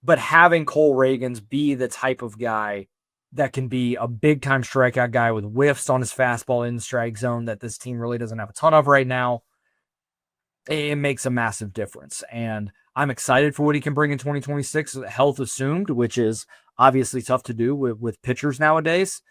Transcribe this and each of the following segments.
but having Cole Ragans be the type of guy that can be a big-time strikeout guy with whiffs on his fastball in the strike zone that this team really doesn't have a ton of right now, it makes a massive difference. And I'm excited for what he can bring in 2026, health assumed, which is obviously tough to do with pitchers nowadays.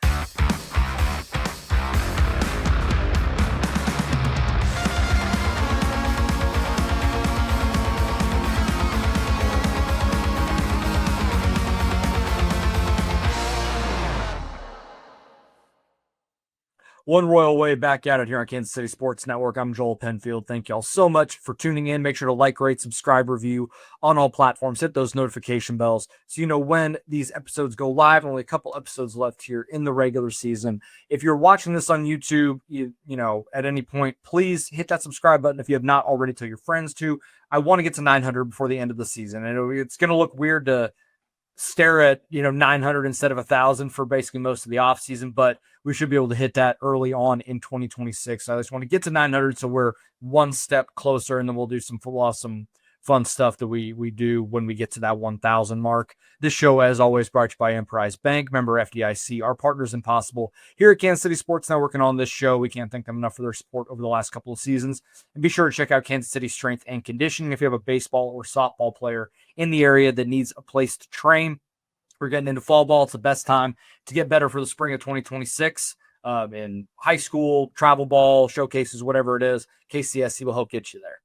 One Royal Way back at it here on Kansas City Sports Network. I'm Joel Penfield. Thank y'all so much for tuning in. Make sure to like, rate, subscribe, review on all platforms. Hit those notification bells so you know when these episodes go live. Only a couple episodes left here in the regular season. If you're watching this on YouTube, you know, at any point, please hit that subscribe button if you have not already. Tell your friends to. I want to get to 900 before the end of the season. And it's going to look weird to stare at 900 instead of 1,000 for basically most of the offseason, but we should be able to hit that early on in 2026. I just want to get to 900 so we're one step closer, and then we'll do some fun stuff that we do when we get to that 1,000 mark. This show, as always, brought to you by Emprise Bank, member FDIC. Our partners in Possible here at Kansas City Sports Network, and on this show, we can't thank them enough for their support over the last couple of seasons. And be sure to check out Kansas City Strength and Conditioning if you have a baseball or softball player in the area that needs a place to train. We're getting into fall ball. It's the best time to get better for the spring of 2026 in high school, travel ball, showcases, whatever it is. KCSC will help get you there.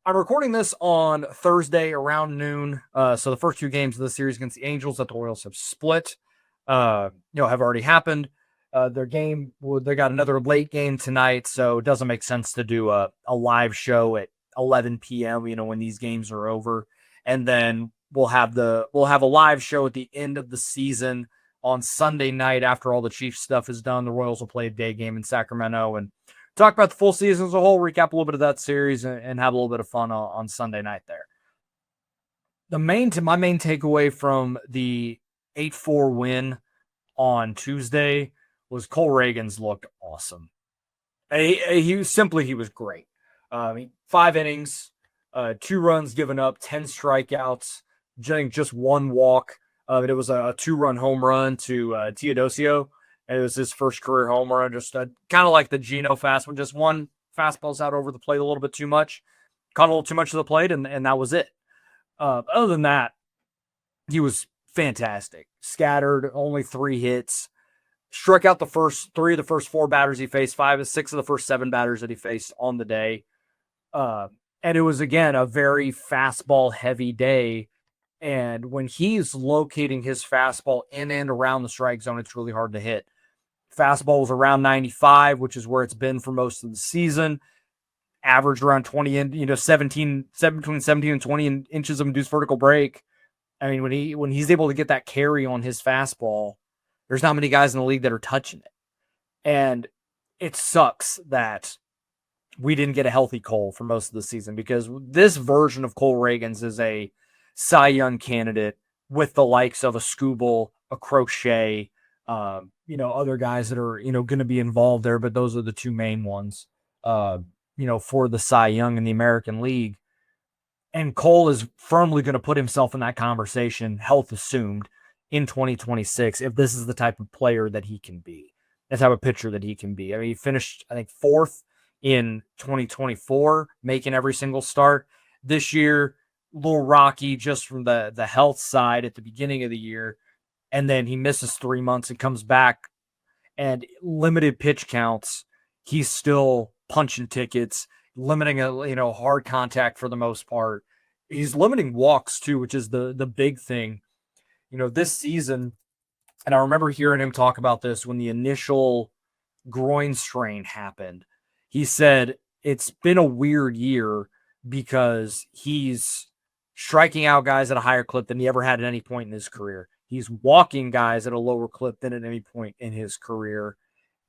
I'm recording this on Thursday around noon. So the first two games of the series against the Angels that the Royals have split, have already happened. Their game, they got another late game tonight, so it doesn't make sense to do a live show at 11 p.m. When these games are over, and then we'll have a live show at the end of the season on Sunday night after all the Chiefs stuff is done. The Royals will play a day game in Sacramento and talk about the full season as a whole, recap a little bit of that series, and have a little bit of fun on Sunday night there. My main takeaway from the 8-4 win on Tuesday was Cole Ragans looked awesome. He was great. 5 innings, 2 runs given up, 10 strikeouts, just 1 walk. It was a 2-run home run to Teodosio. And it was his first career home run, just kind of like the Geno fastball, just one fastball's out over the plate a little bit too much, caught a little too much of the plate, and that was it. Other than that, he was fantastic. Scattered, only 3 hits, struck out the first 3 of the first 4 batters he faced, 5 of 6 of the first 7 batters that he faced on the day. And it was, again, a very fastball-heavy day. And when he's locating his fastball in and around the strike zone, it's really hard to hit. Fastball was around 95, which is where it's been for most of the season. Averaged around 20 and between 17 and 20 inches of induced vertical break. I mean, when he's able to get that carry on his fastball, there's not many guys in the league that are touching it. And it sucks that we didn't get a healthy Cole for most of the season, because this version of Cole Ragans is a Cy Young candidate with the likes of a Skubal, a Crochet, other guys that are, going to be involved there, but those are the 2 main ones, for the Cy Young in the American League. And Cole is firmly going to put himself in that conversation, health assumed, in 2026, if this is the type of player that he can be, the type of pitcher that he can be. I mean, he finished, I think, 4th in 2024, making every single start. This year, a little rocky just from the health side at the beginning of the year. And then he misses 3 months and comes back, and limited pitch counts. He's still punching tickets, limiting hard contact for the most part. He's limiting walks too, which is the big thing. This season, and I remember hearing him talk about this when the initial groin strain happened. He said it's been a weird year because he's striking out guys at a higher clip than he ever had at any point in his career. He's walking guys at a lower clip than at any point in his career,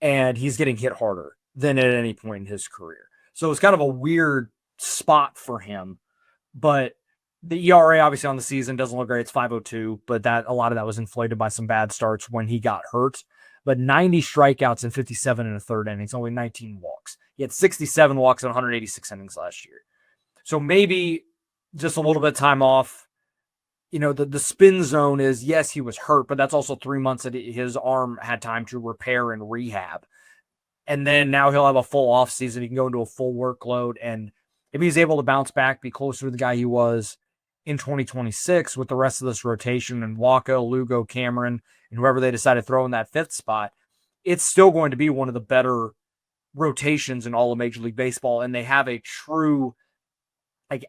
and he's getting hit harder than at any point in his career. So it's kind of a weird spot for him, but the ERA obviously on the season doesn't look great. It's 5.02, but a lot of that was inflated by some bad starts when he got hurt. But 90 strikeouts and 57 in a third innings, only 19 walks. He had 67 walks in 186 innings last year. So maybe just a little bit of time off the spin zone is, yes, he was hurt, but that's also 3 months that his arm had time to repair and rehab. And then now he'll have a full off season. He can go into a full workload. And if he's able to bounce back, be closer to the guy he was in 2026 with the rest of this rotation and Waka, Lugo, Cameron, and whoever they decide to throw in that fifth spot, it's still going to be one of the better rotations in all of Major League Baseball. And they have a true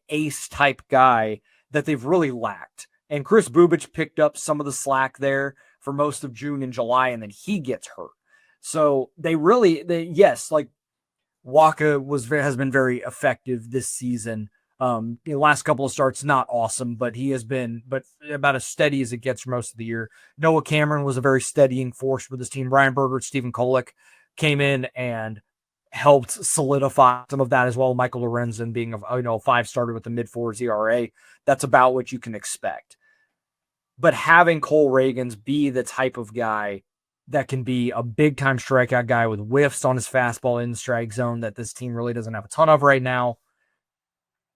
ace type guy that they've really lacked. And Chris Bubich picked up some of the slack there for most of June and July, and then he gets hurt. So yes, Waka has been very effective this season. The last couple of starts, not awesome, but he has been about as steady as it gets for most of the year. Noah Cameron was a very steadying force with his team. Ryan Berger, Stephen Kolek came in and helped solidify some of that as well. Michael Lorenzen being a 5-starter with a mid-4s ERA. That's about what you can expect. But having Cole Ragans be the type of guy that can be a big-time strikeout guy with whiffs on his fastball in the strike zone that this team really doesn't have a ton of right now,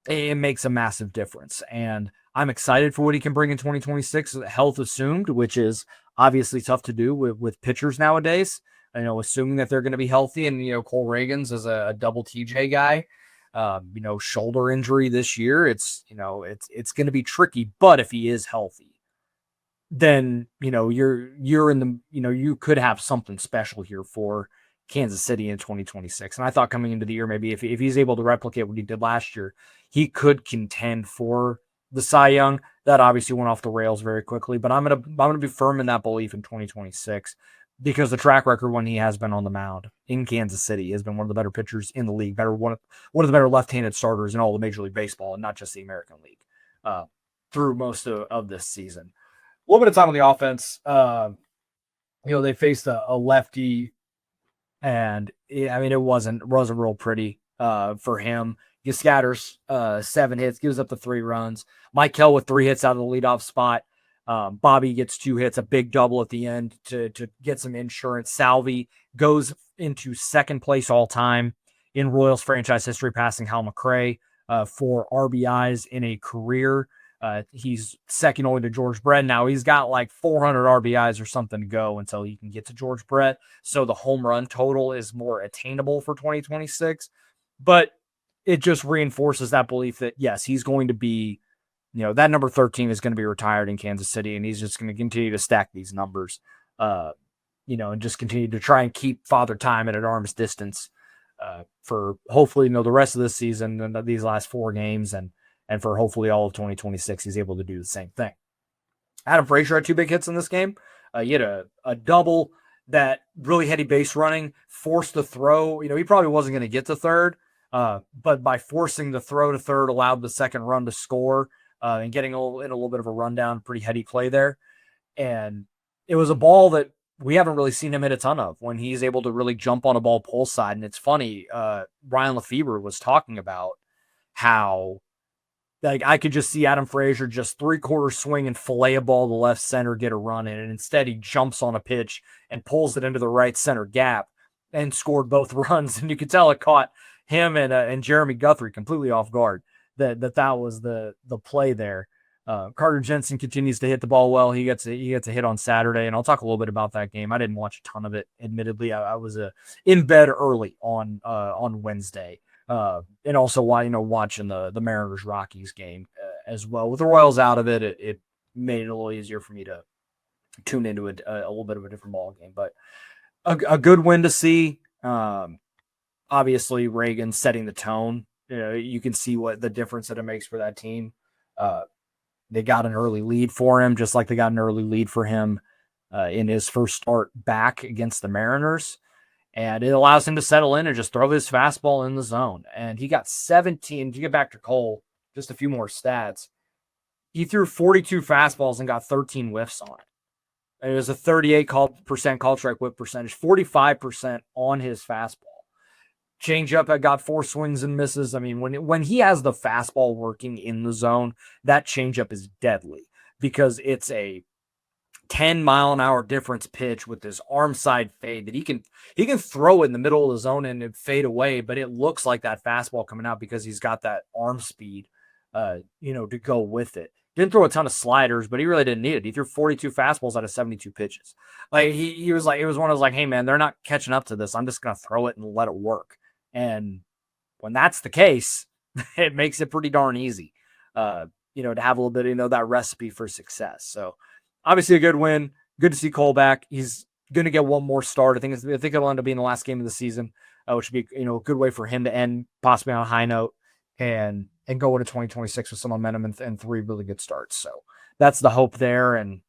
it makes a massive difference. And I'm excited for what he can bring in 2026, health assumed, which is obviously tough to do with pitchers nowadays. Assuming that they're going to be healthy. And, Cole Ragans is a double TJ guy, shoulder injury this year. It's going to be tricky, but if he is healthy, then, you're in the, you could have something special here for Kansas City in 2026. And I thought coming into the year, maybe if he's able to replicate what he did last year, he could contend for the Cy Young. That obviously went off the rails very quickly, but I'm going to be firm in that belief in 2026 because the track record when he has been on the mound in Kansas City has been one of the better pitchers in the league, one of the better left-handed starters in all of Major League Baseball and not just the American League through most of this season. A little bit of time on the offense. They faced a lefty, and it wasn't real pretty for him. He scatters 7 hits, gives up the 3 runs. Mike Kell with 3 hits out of the leadoff spot. Bobby gets 2 hits, a big double at the end to get some insurance. Salvi goes into second place all time in Royals franchise history, passing Hal McRae for RBIs in a career. He's second only to George Brett. Now he's got 400 RBIs or something to go until he can get to George Brett. So the home run total is more attainable for 2026, but it just reinforces that belief that yes, he's going to be, that number 13 is going to be retired in Kansas City, and he's just going to continue to stack these numbers, and just continue to try and keep Father Time at an arm's distance for hopefully, the rest of this season and these last 4 games and for hopefully all of 2026, he's able to do the same thing. Adam Frazier had 2 big hits in this game. He had a double that really heady base running, forced the throw. He probably wasn't going to get to third, but by forcing the throw to third allowed the second run to score and getting in a little bit of a rundown, pretty heady play there. And it was a ball that we haven't really seen him hit a ton of when he's able to really jump on a ball pull side. And it's funny, Ryan Lefebvre was talking about how I could just see Adam Frazier just 3/4 swing and fillet a ball to left center, get a run in, and instead he jumps on a pitch and pulls it into the right center gap and scored both runs. And you could tell it caught him and Jeremy Guthrie completely off guard that was the play there. Carter Jensen continues to hit the ball well. He gets a hit on Saturday, and I'll talk a little bit about that game. I didn't watch a ton of it, admittedly. I was in bed early on Wednesday. And also watching the Mariners Rockies game as well. With the Royals out of it, it made it a little easier for me to tune into a little bit of a different ball game. But a good win to see. Obviously, Reagan setting the tone. You can see what the difference that it makes for that team. They got an early lead for him, just like they got an early lead for him in his first start back against the Mariners. And it allows him to settle in and just throw his fastball in the zone. And he got 17. To get back to Cole, just a few more stats. He threw 42 fastballs and got 13 whiffs on it. And it was a 38% call strike whip percentage, 45% on his fastball. Changeup got 4 swings and misses. I mean, when he has the fastball working in the zone, that changeup is deadly because it's a 10-mile-an-hour difference pitch with this arm side fade that he can throw in the middle of the zone and it fade away, but it looks like that fastball coming out because he's got that arm speed, to go with it. Didn't throw a ton of sliders, but he really didn't need it. He threw 42 fastballs out of 72 pitches. Like he was like, it was one of those like, hey man, they're not catching up to this. I'm just gonna throw it and let it work. And when that's the case, it makes it pretty darn easy, to have a little bit, that recipe for success. So obviously a good win. Good to see Cole back. He's going to get one more start. I think it'll end up being the last game of the season, which would be, a good way for him to end possibly on a high note and go into 2026 with some momentum and 3 really good starts. So that's the hope there. And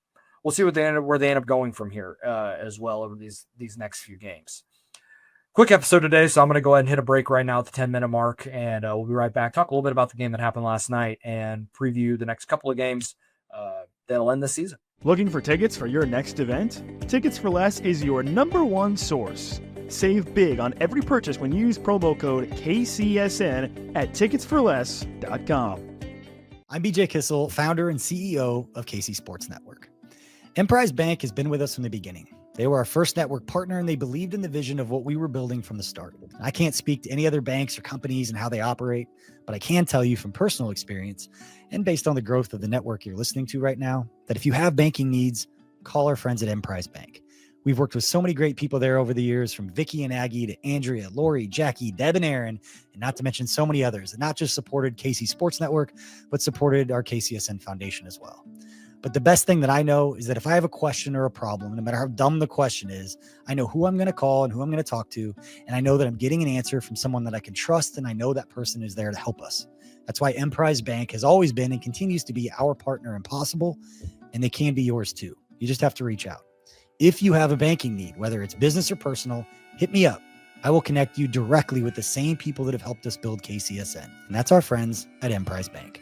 we'll see where they end up going from here as well over these next few games. Quick episode today, so I'm going to go ahead and hit a break right now at the 10-minute mark, and we'll be right back. Talk a little bit about the game that happened last night and preview the next couple of games that'll end the season. Looking for tickets for your next event? Tickets for Less is your #1 source. Save big on every purchase when you use promo code KCSN at ticketsforless.com. I'm BJ Kissel, founder and CEO of KC Sports Network. Emprise Bank has been with us from the beginning. They were our first network partner, and they believed in the vision of what we were building from the start. I can't speak to any other banks or companies and how they operate, but I can tell you from personal experience and based on the growth of the network you're listening to right now, that if you have banking needs, call our friends at Emprise Bank. We've worked with so many great people there over the years, from Vicky and Aggie to Andrea, Lori, Jackie, Deb, and Aaron, and not to mention so many others that not just supported KC Sports Network, but supported our KCSN Foundation as well. But the best thing that I know is that if I have a question or a problem, no matter how dumb the question is, I know who I'm going to call and who I'm going to talk to. And I know that I'm getting an answer from someone that I can trust. And I know that person is there to help us. That's why Emprise Bank has always been and continues to be our partner in Possible. And they can be yours too. You just have to reach out. If you have a banking need, whether it's business or personal, hit me up. I will connect you directly with the same people that have helped us build KCSN. And that's our friends at Emprise Bank.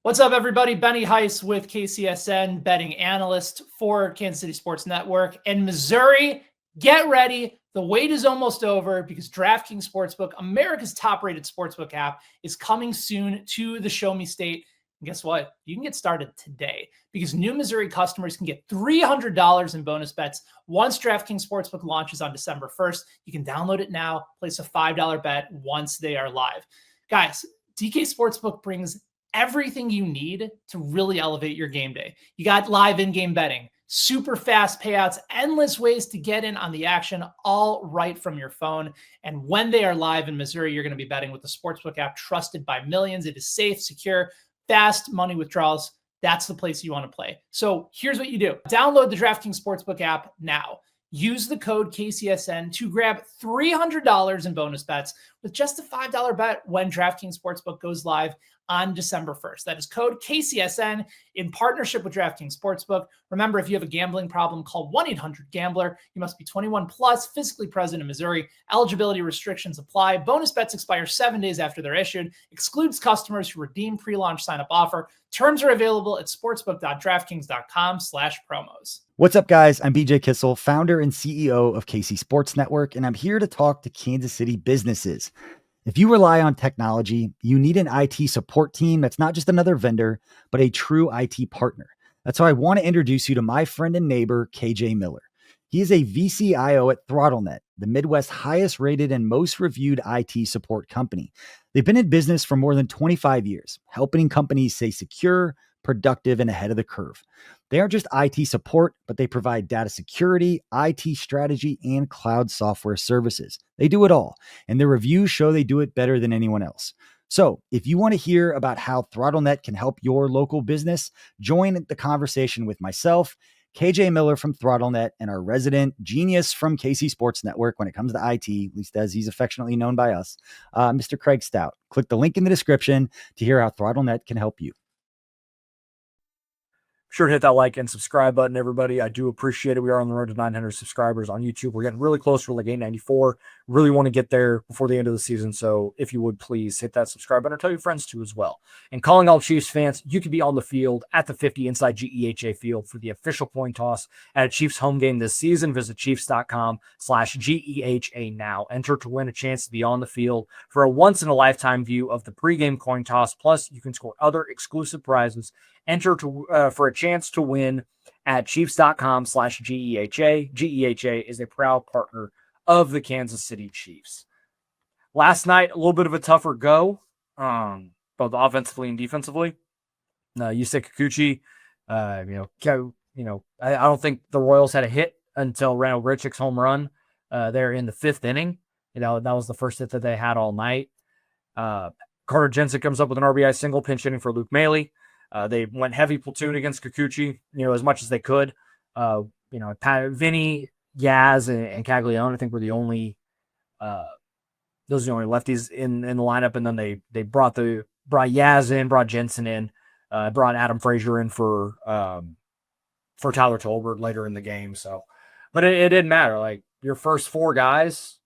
What's up, everybody? Benny Heiss with KCSN, betting analyst for Kansas City Sports Network. And Missouri, get ready. The wait is almost over because DraftKings Sportsbook, America's top-rated sportsbook app, is coming soon to the Show Me State. And guess what? You can get started today because new Missouri customers can get $300 in bonus bets once DraftKings Sportsbook launches on December 1st. You can download it now, place a $5 bet once they are live. Guys, DK Sportsbook brings everything you need to really elevate your game day. You got live in-game betting, super fast payouts, endless ways to get in on the action, all right from your phone. And when they are live in Missouri, you're going to be betting with the Sportsbook app trusted by millions. It is safe, secure, fast money withdrawals. That's the place you want to play. So here's what you do. Download the DraftKings Sportsbook app now. Use the code KCSN to grab $300 in bonus bets with just a $5 bet when DraftKings Sportsbook goes live on December 1st. That is code KCSN in partnership with DraftKings Sportsbook. Remember, if you have a gambling problem, call 1-800-GAMBLER. You must be 21 plus, physically present in Missouri. Eligibility restrictions apply. Bonus bets expire 7 days after they're issued. Excludes customers who redeem pre-launch sign-up offer. Terms are available at sportsbook.draftkings.com/promos. What's up, guys? I'm BJ Kissel, founder and CEO of KC Sports Network, and I'm here to talk to Kansas City businesses. If you rely on technology, you need an IT support team that's not just another vendor, but a true IT partner. That's why I want to introduce you to my friend and neighbor, KJ Miller. He is a VCIO at ThrottleNet, the Midwest's highest rated and most reviewed IT support company. They've been in business for more than 25 years, helping companies stay secure, productive, and ahead of the curve. They aren't just IT support, but they provide data security, IT strategy, and cloud software services. They do it all, and their reviews show they do it better than anyone else. So if you want to hear about how ThrottleNet can help your local business, join the conversation with myself, KJ Miller from ThrottleNet, and our resident genius from KC Sports Network when it comes to IT, at least as he's affectionately known by us, Mr. Craig Stout. Click the link in the description to hear how ThrottleNet can help you. Sure to hit that like and subscribe button, everybody. I do appreciate it. We are on the road to 900 subscribers on YouTube. We're getting really close. We're like 894. Really want to get there before the end of the season. So if you would please hit that subscribe button or tell your friends too as well. And calling all Chiefs fans, you can be on the field at the 50 inside GEHA field for the official coin toss at a Chiefs home game this season. Visit Chiefs.com/GEHA now. Enter to win a chance to be on the field for a once-in-a-lifetime view of the pregame coin toss. Plus, you can score other exclusive prizes. Enter for a chance to win at Chiefs.com/GEHA. GEHA is a proud partner of the Kansas City Chiefs. Last night, a little bit of a tougher go, both offensively and defensively. Yusei Kikuchi, I don't think the Royals had a hit until Randall Grichuk's home run there in the 5th inning. That was the first hit that they had all night. Carter Jensen comes up with an RBI single, pinch hitting for Luke Maile. They went heavy platoon against Kikuchi, as much as they could. Vinny, Yaz, and Caglione, I think, were the only those are the only lefties in the lineup. And then they brought Yaz in, brought Jensen in, brought Adam Frazier in for Tyler Tolbert later in the game. So, but it didn't matter. Like, your first 4 guys,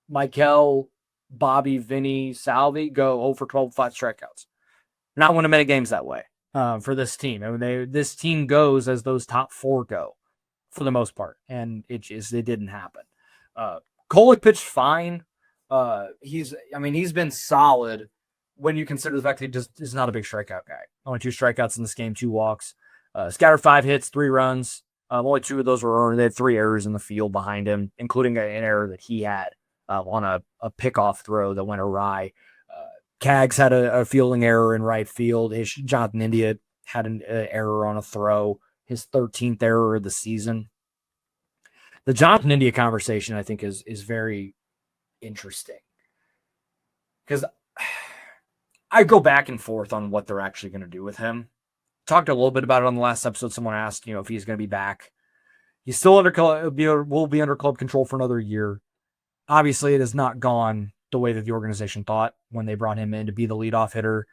Michael, Bobby, Vinny, Salvi, go 0 for 12, 5 strikeouts. Not winning many games that way for this team. I mean, this team goes as those top 4 go for the most part, and it didn't happen. Kolek pitched fine. He's been solid when you consider the fact that he just is not a big strikeout guy. Only 2 strikeouts in this game, 2 walks. Scattered 5 hits, 3 runs. Only 2 of those were earned. They had 3 errors in the field behind him, including an error that he had on a pickoff throw that went awry. Cags had a fielding error in right field. Jonathan India had an error on a throw, his 13th error of the season. The Jonathan India conversation, I think, is very interesting, because I go back and forth on what they're actually going to do with him. Talked a little bit about it on the last episode. Someone asked, if he's going to be back. He's still will be under club control for another year. Obviously, it has not gone the way that the organization thought when they brought him in to be the leadoff hitter.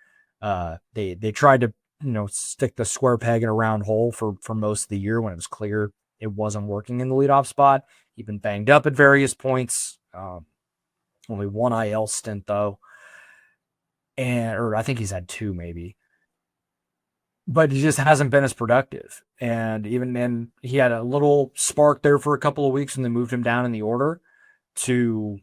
They tried to stick the square peg in a round hole for most of the year when it was clear it wasn't working in the leadoff spot. He'd been banged up at various points. Only 1 IL stint though, or I think he's had 2 maybe. But he just hasn't been as productive. And even then, he had a little spark there for a couple of weeks when they moved him down in the order to,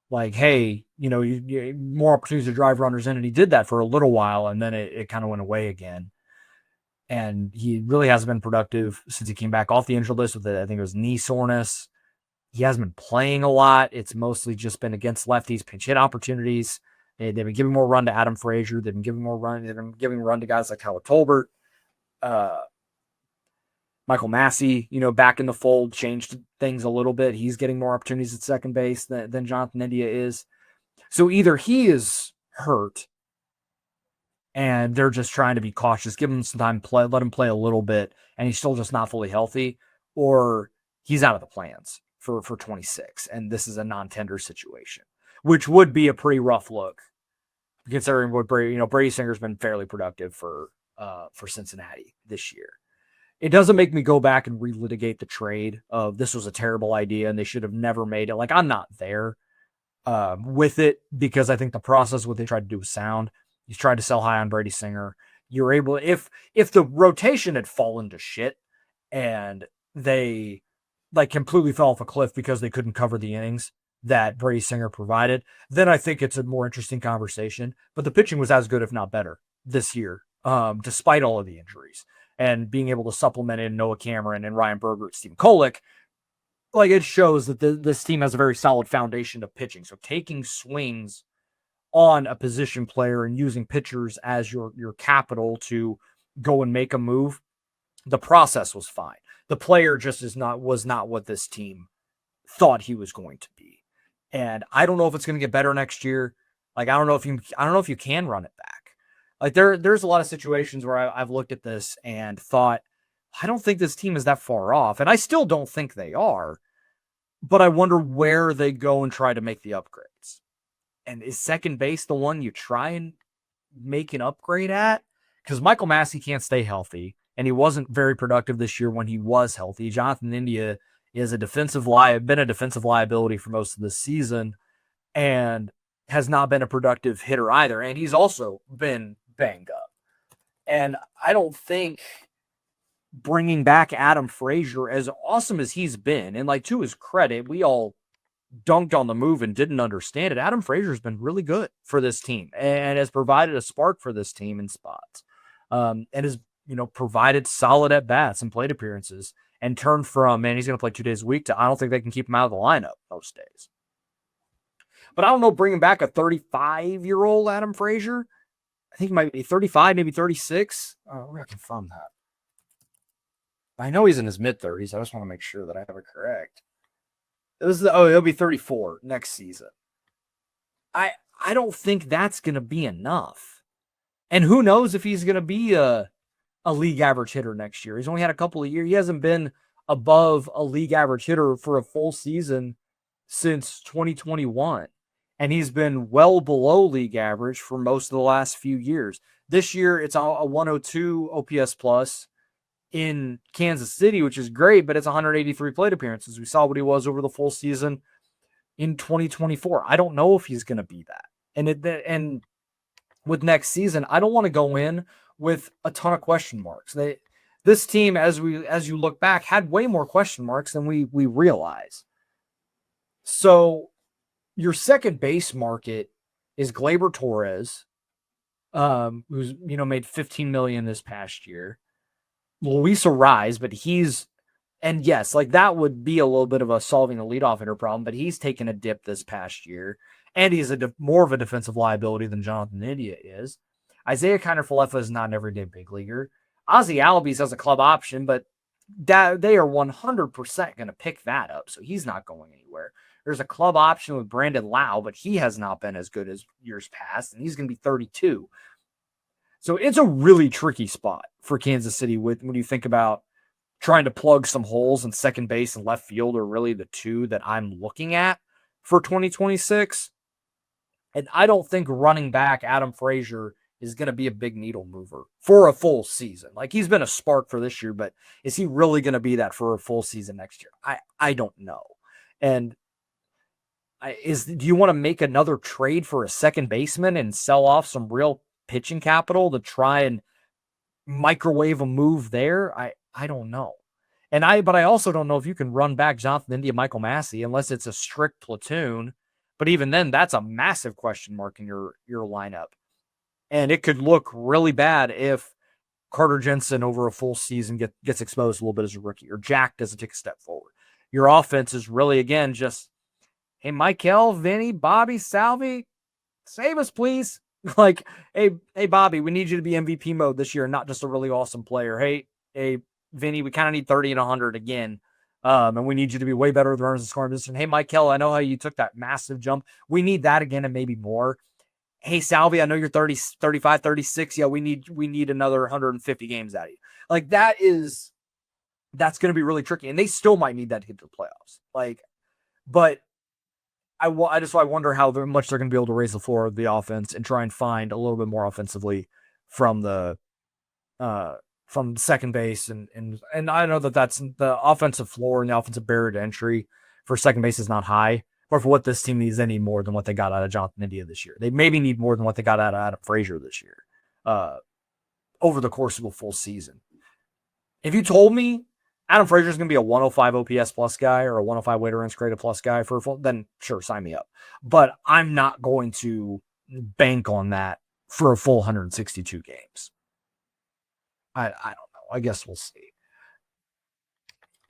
like, hey, you more opportunities to drive runners in. And he did that for a little while, and then it kind of went away again. And he really hasn't been productive since he came back off the injured list with I think it was knee soreness. He hasn't been playing a lot. It's mostly just been against lefties, pinch hit opportunities. They've been giving more run to Adam Frazier. They've been giving more run. They've been giving run to guys like Tyler Tolbert. Michael Massey, back in the fold, changed things a little bit. He's getting more opportunities at second base than Jonathan India is. So either he is hurt and they're just trying to be cautious, give him some time to play, let him play a little bit, and he's still just not fully healthy, or he's out of the plans for 26, and this is a non-tender situation, which would be a pretty rough look, considering what Brady Singer's been fairly productive for Cincinnati this year. It doesn't make me go back and relitigate the trade of this was a terrible idea and they should have never made it. Like, I'm not there with it, because I think the process, what they tried to do was sound. He's tried to sell high on Brady Singer. You're able, if the rotation had fallen to shit and they completely fell off a cliff because they couldn't cover the innings that Brady Singer provided, then I think it's a more interesting conversation. But the pitching was as good, if not better, this year, despite all of the injuries, and being able to supplement in Noah Cameron and Ryan Berger and Stephen Kolek. Like, it shows that this team has a very solid foundation of pitching. So taking swings on a position player and using pitchers as your capital to go and make a move, the process was fine. The player just was not what this team thought he was going to be. And I don't know if it's going to get better next year. Like, I don't know if you can run it back. Like, there's a lot of situations where I've looked at this and thought, I don't think this team is that far off. And I still don't think they are. But I wonder where they go and try to make the upgrades. And is second base the one you try and make an upgrade at? Because Michael Massey can't stay healthy, and he wasn't very productive this year when he was healthy. Jonathan India is been a defensive liability for most of the season, and has not been a productive hitter either. And he's also been banged up. And I don't think bringing back Adam Frazier, as awesome as he's been, and like, to his credit, we all dunked on the move and didn't understand it. Adam Frazier has been really good for this team and has provided a spark for this team in spots, and has provided solid at bats and plate appearances, and turned from, man, he's going to play 2 days a week, to I don't think they can keep him out of the lineup most days. But I don't know, bringing back a 35-year-old Adam Frazier, I think he might be 35, maybe 36. We're going to confirm that. I know he's in his mid-30s. I just want to make sure that I have it correct. He'll be 34 next season. I don't think that's going to be enough. And who knows if he's going to be a league average hitter next year. He's only had a couple of years. He hasn't been above a league average hitter for a full season since 2021. And he's been well below league average for most of the last few years. This year, it's a 102 OPS plus in Kansas City, which is great, but it's 183 plate appearances. We saw what he was over the full season in 2024. I don't know if he's going to be that. And with next season, I don't want to go in with a ton of question marks. This team, as you look back, had way more question marks than we realize. So your second base market is Gleyber Torres, who's made $15 million this past year. Luis Arise, but and yes, like that would be a little bit of a solving the leadoff hitter problem, but he's taken a dip this past year, and he's more of a defensive liability than Jonathan India is. Isaiah Kiner-Falefa is not an everyday big leaguer. Ozzie Albies has a club option, but they are 100% going to pick that up, so he's not going anywhere. There's a club option with Brandon Lau, but he has not been as good as years past, and he's going to be 32. So it's a really tricky spot for Kansas City when you think about trying to plug some holes in second base and left field are really the two that I'm looking at for 2026. And I don't think running back Adam Frazier is going to be a big needle mover for a full season. Like, he's been a spark for this year, but is he really going to be that for a full season next year? I don't know. And do you want to make another trade for a second baseman and sell off some real pitching capital to try and microwave a move there? I don't know. But I also don't know if you can run back Jonathan India, Michael Massey, unless it's a strict platoon. But even then, that's a massive question mark in your lineup. And it could look really bad if Carter Jensen over a full season gets exposed a little bit as a rookie, or Jack doesn't take a step forward. Your offense is really, again, just, hey, Michael, Vinny, Bobby, Salvi, save us, please. Like, hey, Bobby, we need you to be MVP mode this year, not just a really awesome player. Hey, Vinny, we kind of need 30 and 100 again. And we need you to be way better with runners and scoring position. Hey, Michael, I know how you took that massive jump. We need that again and maybe more. Hey, Salvi, I know you're 30, 35, 36. Yeah, we need another 150 games out of you. Like, that's going to be really tricky. And they still might need that to get to the playoffs. But I wonder how much they're going to be able to raise the floor of the offense and try and find a little bit more offensively from second base. And I know that's the offensive floor and the offensive barrier to entry for second base is not high. Or for what this team needs, they need more than what they got out of Jonathan India this year. They maybe need more than what they got out of Adam Frazier this year over the course of a full season. If you told me Adam Frazier is going to be a 105 OPS plus guy or a 105 weighted runs created plus guy for a full, then sure, sign me up. But I'm not going to bank on that for a full 162 games. I don't know. I guess we'll see.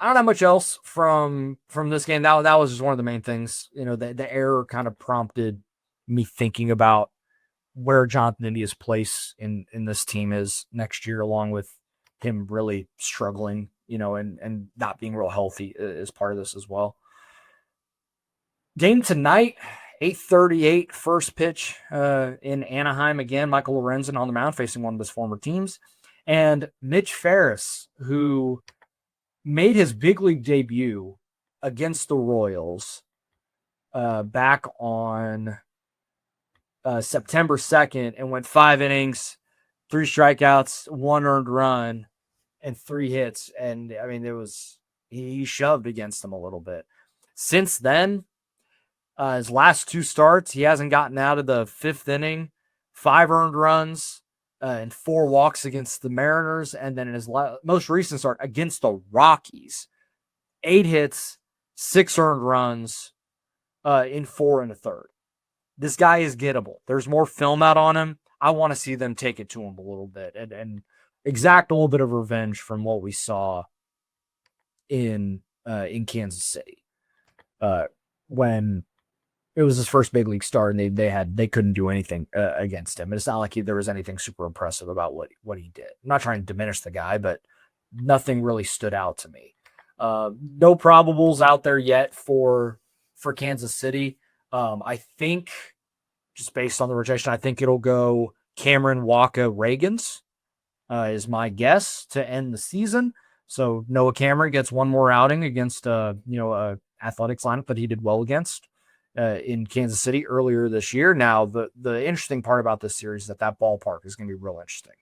I don't have much else from this game. That was just one of the main things. The error kind of prompted me thinking about where Jonathan India's place in this team is next year, along with him really struggling, and not being real healthy is part of this as well. Game tonight, 8:38, first pitch in Anaheim again. Michael Lorenzen on the mound facing one of his former teams. And Mitch Ferris, who made his big league debut against the Royals back on September 2nd and went 5 innings, 3 strikeouts, 1 earned run, and 3 hits. And I mean, he shoved against them a little bit. Since then, his last 2 starts, he hasn't gotten out of the 5th inning, 5 earned runs, and 4 walks against the Mariners. And then in his most recent start against the Rockies, 8 hits, 6 earned runs in 4 1/3. This guy is gettable. There's more film out on him. I want to see them take it to him a little bit and exact a little bit of revenge from what we saw in Kansas City when it was his first big league start, and they couldn't do anything against him. And it's not like there was anything super impressive about what he did. I'm not trying to diminish the guy, but nothing really stood out to me. No probables out there yet for Kansas City. I think just based on the rotation, I think it'll go Cameron, Waka, Ragans is my guess to end the season. So Noah Cameron gets one more outing against Athletics lineup that he did well against in Kansas City earlier this year. Now, the interesting part about this series is that ballpark is going to be real interesting.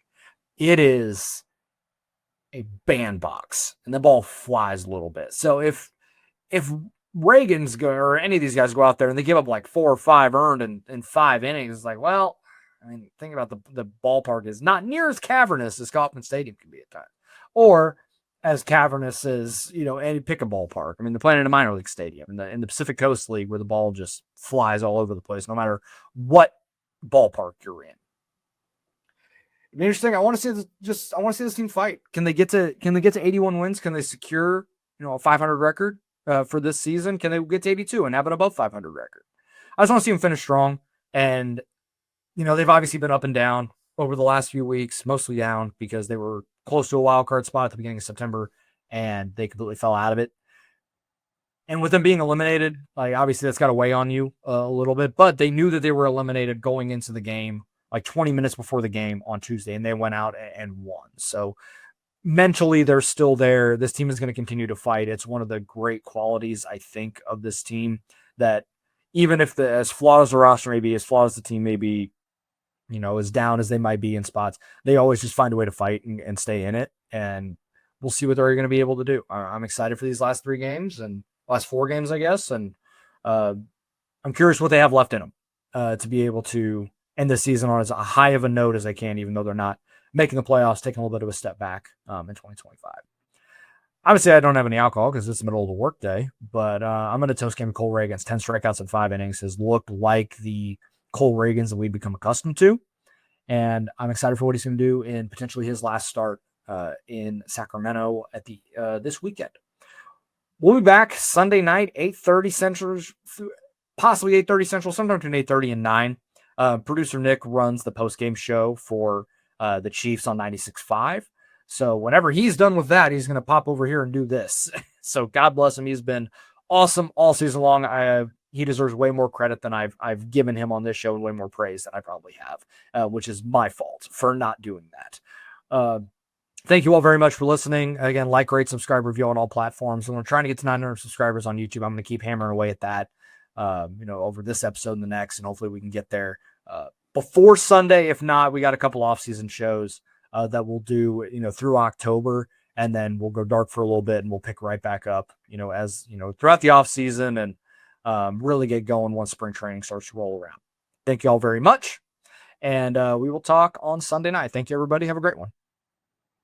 It is a bandbox, and the ball flies a little bit. So if Reagan's go, or any of these guys go out there and they give up like 4 or 5 earned in 5 innings, it's like, well, I mean, think about the ballpark is not near as cavernous as Kauffman Stadium can be at times, or as cavernous as, any pick a ballpark. I mean, they're playing in a minor league stadium in the Pacific Coast League where the ball just flies all over the place, no matter what ballpark you're in. It'd be interesting. I want to see this team fight. Can they get to 81 wins? Can they secure, a 500 record for this season? Can they get to 82 and have an above 500 record? I just want to see them finish strong. And, they've obviously been up and down over the last few weeks, mostly down because they were close to a wild card spot at the beginning of September and they completely fell out of it. And with them being eliminated, like obviously that's got to weigh on you a little bit, but they knew that they were eliminated going into the game, like 20 minutes before the game on Tuesday, and they went out and won. So mentally they're still there. This team is going to continue to fight. It's one of the great qualities, I think, of this team, that even if as flawed as the roster may be, as flawed as the team may be, as down as they might be in spots, they always just find a way to fight and stay in it. And we'll see what they're going to be able to do. I'm excited for these last 3 games and last 4 games, I guess. And I'm curious what they have left in them to be able to end the season on as high of a note as they can, even though they're not making the playoffs, taking a little bit of a step back in 2025. Obviously, I don't have any alcohol because it's the middle of the workday, but I'm going to toast game Cole Ragans. 10 strikeouts in 5 innings has looked like the Cole Ragans that we've become accustomed to. And I'm excited for what he's going to do in potentially his last start in Sacramento at the this weekend. We'll be back Sunday night, 8:30 Central, possibly 8:30 Central, sometime between 8:30 and 9. Producer Nick runs the post-game show for the Chiefs on 96.5. So whenever he's done with that, he's going to pop over here and do this. So God bless him. He's been awesome all season long. He deserves way more credit than I've given him on this show, and way more praise than I probably have, which is my fault for not doing that. Thank you all very much for listening. Again, like, rate, subscribe, review on all platforms. And we're trying to get to 900 subscribers on YouTube. I'm going to keep hammering away at that, over this episode and the next, and hopefully we can get there before Sunday. If not, we got a couple off-season shows that we'll do, through October, and then we'll go dark for a little bit and we'll pick right back up, as, throughout the off season, and really get going once spring training starts to roll around. Thank you all very much. And we will talk on Sunday night. Thank you, everybody. Have a great one.